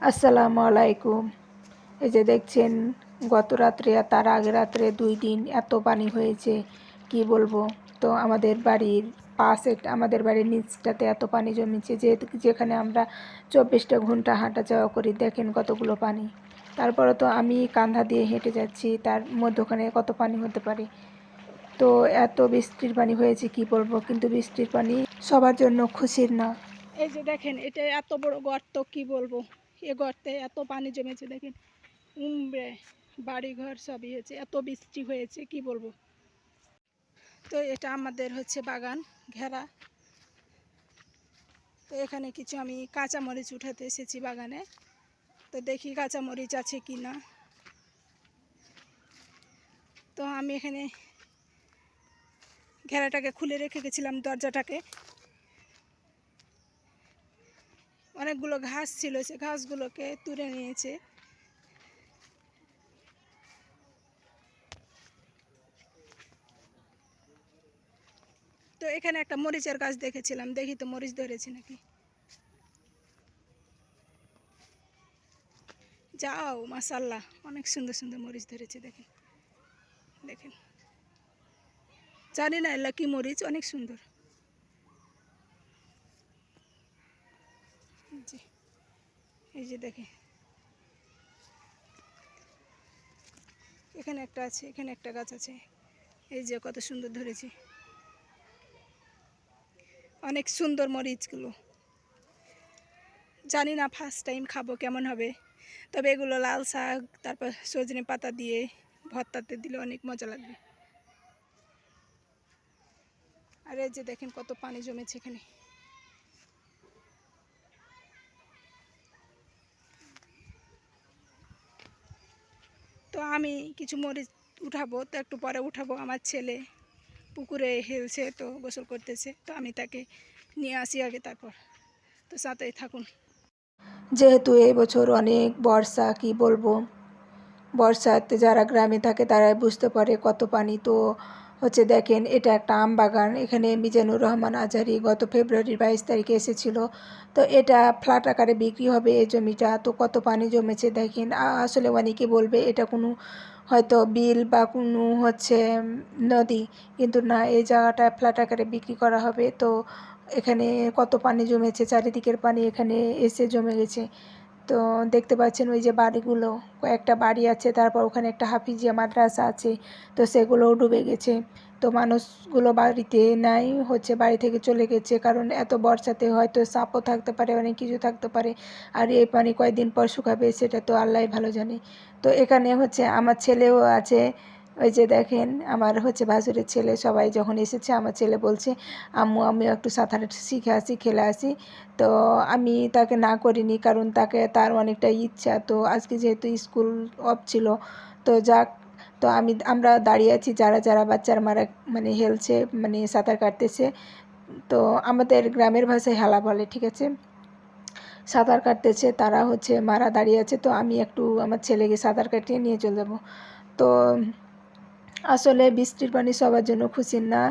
আসসালামু আলাইকুম। এই যে দেখছেন, গত রাত্রে আর তার আগের রাত্রে 2 দিন এত পানি হয়েছে কি বলবো। তো আমাদের বাড়ির পাশে, আমাদের বাড়ির নিচটাতে এত পানি জমেছে যেখানে আমরা 24টা ঘন্টা হাঁটা যাওয়া করি। দেখেন কতগুলো পানি। তারপরে তো আমি কাঁধা দিয়ে হেঁটে যাচ্ছি, তার মধ্যখানে কত পানি হতে পারে। তো এত বৃষ্টির পানি হয়েছে কি বলবো, কিন্তু বৃষ্টির পানি সবার জন্য খুশির না। এই যে দেখেন, এটা এত বড় গর্ত, কি বলবো। এ গর্তে এত পানি জমেছে, দেখেন উমড়ে বাড়িঘর সবই হয়েছে, এত বৃষ্টি হয়েছে কি বলবো। তো এটা আমাদের হচ্ছে বাগান ঘেরা। তো এখানে কিছু আমি কাঁচামরিচ উঠাতে এসেছি বাগানে। তো দেখি কাঁচামরিচ আছে কি না। তো আমি এখানে ঘেরাটাকে খুলে রেখে গেছিলাম, দরজাটাকে। অনেকগুলো ঘাস ছিল, সে ঘাসগুলোকে তুলে নিয়েছে। তো এখানে একটা মরিচের গাছ দেখেছিলাম, দেখি তো মরিচ ধরেছে নাকি। যাও, মাশাআল্লাহ, অনেক সুন্দর সুন্দর মরিচ ধরেছে। দেখেন দেখেন, জানি না এলা কি মরিচ, অনেক সুন্দর। জি, এই যে দেখে, এখানে একটা আছে, এখানে একটা গাছ আছে। এই যে কত সুন্দর ধরেছে, অনেক সুন্দর মরিচগুলো। জানি না, ফার্স্ট টাইম খাবো কেমন হবে। তবে এগুলো লাল শাক, তারপর সজনে পাতা দিয়ে ভর্তাতে দিলে অনেক মজা লাগবে। আর এই যে দেখেন কত পানি জমেছে এখানে। তো আমি কিছু মরিচ উঠাবো, তো একটু পরে উঠাবো। আমার ছেলে পুকুরে হেলছে, তো গোসল করতেছে, তো আমি তাকে নিয়ে আসি আগে, তারপর। তো সাথেই থাকুন। যেহেতু এই বছর অনেক বর্ষা, কি বলবো, বর্ষাতে যারা গ্রামে থাকে তারাই বুঝতে পারে কত পানি। তো দেখেন, এটা একটা আম বাগান। এখানে মিজানুর রহমান আজহারি গত ফেব্রুয়ারির 22 তারিখে এসেছিল। তো এটা ফ্ল্যাট আকারে বিক্রি হবে এই জমিটা। তো কত পানি জমেছে দেখেন। আসলে অনেকে বলবে এটা কোনো হয়তো বিল বা কোনো নদী, কিন্তু না, এই জায়গাটা ফ্ল্যাট আকারে বিক্রি করা হবে। তো এখানে কত পানি জমেছে, চারিদিকের পানি এখানে এসে জমে গেছে। তো দেখতে পাচ্ছেন ওই যে বাড়িগুলো, কয়েকটা বাড়ি আছে, তারপর ওখানে একটা হাফিজিয়া মাদ্রাসা আছে। তো সেগুলোও ডুবে গেছে। তো মানুষগুলো বাড়িতে নাই, বাড়ি থেকে চলে গেছে, কারণ এত বর্ষাতে হয়তো সাপও থাকতে পারে, অনেক কিছু থাকতে পারে। আর এই পানি কয়েকদিন পর শুকাবে সেটা তো আল্লাহই ভালো জানে। তো এখানে আমার ছেলেও আছে। ওই যে দেখেন, আমার ভাসুরের ছেলে, সবাই যখন এসেছে আমার ছেলে বলছে, আম্মু আমি একটু সাঁতার শিখে আসি, খেলে আসি। তো আমি তাকে না করিনি, কারণ তার অনেকটা ইচ্ছা। তো আজকে যেহেতু স্কুল অফ ছিল, তো যাক। তো আমরা দাঁড়িয়ে আছি, যারা যারা বাচ্চারা হেলছে, সাঁতার কাটতেছে। তো আমাদের গ্রামের ভাষায় হেলা বলে, ঠিক আছে। সাঁতার কাটতেছে তারা, মারা দাঁড়িয়ে আছে। তো আমি একটু আমার ছেলেকে সাঁতার কাটিয়ে নিয়ে চলে যাব। তো আসলে বৃষ্টির পানি সবার জন্য খুশির না,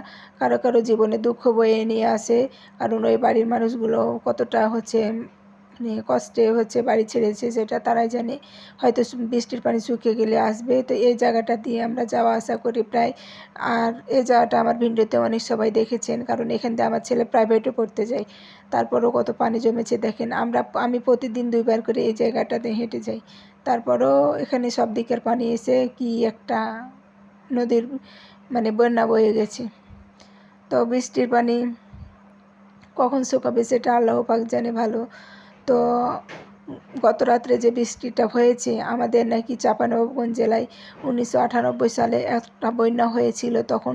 কারো কারো জীবনে দুঃখ বয়ে নিয়ে আসে। কারণ ওই বাড়ির মানুষগুলো কতটা কষ্টে বাড়ি ছেড়েছে সেটা তারাই জানে। হয়তো বৃষ্টির পানি শুকিয়ে গেলে আসবে। তো এই জায়গাটা দিয়ে আমরা যাওয়া আসা করি প্রায়। আর এই জায়গাটা আমার ভিডিওতে অনেক সবাই দেখেছেন, কারণ এখান দিয়ে আমার ছেলে প্রাইভেটে পড়তে যায়। তারপরও কত পানি জমেছে দেখেন। আমি প্রতিদিন 2 বার করে এই জায়গাটাতে হেঁটে যাই। তারপরও এখানে সব দিকের পানি এসে কি একটা নদীর বন্যা বয়ে গেছে। তো বৃষ্টির পানি কখন শুকাবে সেটা আল্লাহ পাক জানে ভালো। তো গত রাত্রে যে বৃষ্টিটা হয়েছে, আমাদের নাকি চাঁপানবাবগঞ্জ জেলায় 1998 সালে একটা বন্যা হয়েছিল। তখন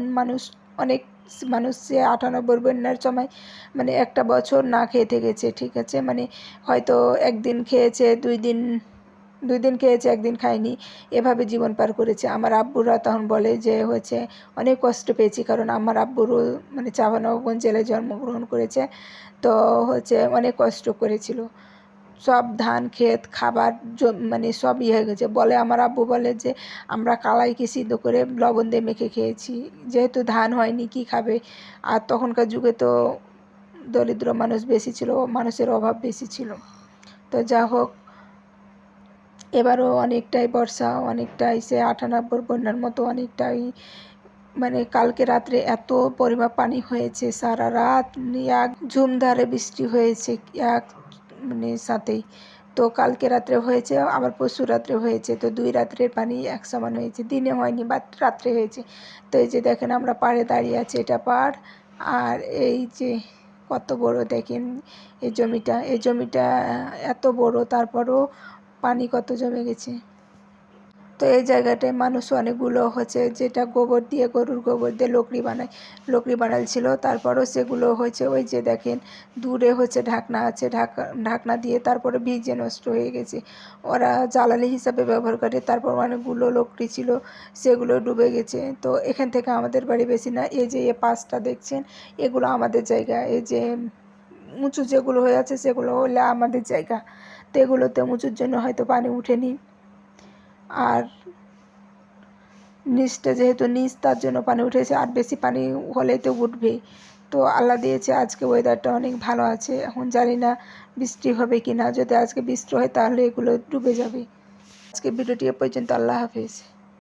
অনেক মানুষ 98 বন্যার সময় একটা বছর না খেয়ে থেকেছে, ঠিক আছে। হয়তো একদিন খেয়েছে, 2 দিন খেয়েছে, একদিন খায়নি, এভাবে জীবন পার করেছে। আমার আব্বুরা তখন বলে যে অনেক কষ্ট পেয়েছি, কারণ আমার আব্বুরও চাঁপানবাবগঞ্জ জেলায় জন্মগ্রহণ করেছে। তো অনেক কষ্ট করেছিল। সব ধান ক্ষেত খাবার সব হয়ে গেছে। আমার আব্বু বলে যে আমরা কালাইকে সিদ্ধ করে লবণ দিয়ে মেখে খেয়েছি, যেহেতু ধান হয়নি কি খাবে। আর তখনকার যুগে তো দরিদ্র মানুষ বেশি ছিল, মানুষের অভাব বেশি ছিল। তো যা হোক, এবারও অনেকটাই বর্ষা, অনেকটাই সে 98 বন্যার মতো অনেকটাই, মানে কালকে রাত্রে এত পরিমাপ পানি হয়েছে, সারা রাত এক ঝুমধারে বৃষ্টি হয়েছে এক মানে সাথেই। তো কালকে রাত্রে হয়েছে, আবার পরশু রাত্রে হয়েছে, তো 2 রাত্রের পানি এক সমান হয়েছে, দিনে হয়নি বাট রাত্রে হয়েছে। তো এই যে দেখেন আমরা পাড়ে দাঁড়িয়ে আছি, এটা পাড়, আর এই যে কত বড় দেখেন এই জমিটা এত বড়, তারপরও পানি কত জমে গেছে। তো এই জায়গাটায় মানুষ অনেকগুলো হচ্ছে যেটা গোবর দিয়ে, গরুর গোবর দিয়ে লকড়ি বানাচ্ছিল, তারপরও সেগুলো হচ্ছে ওই যে দেখেন দূরে হচ্ছে ঢাকনা আছে, ঢাকনা দিয়ে তারপরে ভিজে নষ্ট হয়ে গেছে। ওরা জ্বালানি হিসাবে ব্যবহার করে, তারপর অনেকগুলো লকড়ি ছিল সেগুলো ডুবে গেছে। তো এখান থেকে আমাদের বাড়ি বেশি না, এই যে পাশটা দেখছেন এগুলো আমাদের জায়গা, এই যে উঁচু যেগুলো হয়ে আছে সেগুলো হলে আমাদের জায়গা। তো এগুলোতে উঁচুর জন্য হয়তো পানি উঠেনি, আর নিচটা যেহেতু নিচ তার জন্য পানি উঠেছে, আর বেশি পানি হলেই তো উঠবেই। তো আল্লাহ দিয়েছে আজকে ওয়েদারটা অনেক ভালো আছে, এখন জানি না বৃষ্টি হবে কি না, যদি আজকে বৃষ্টি হয় তাহলে এগুলো ডুবে যাবে। আজকে ভিডিওটি এ পর্যন্ত, আল্লাহ হাফেজ।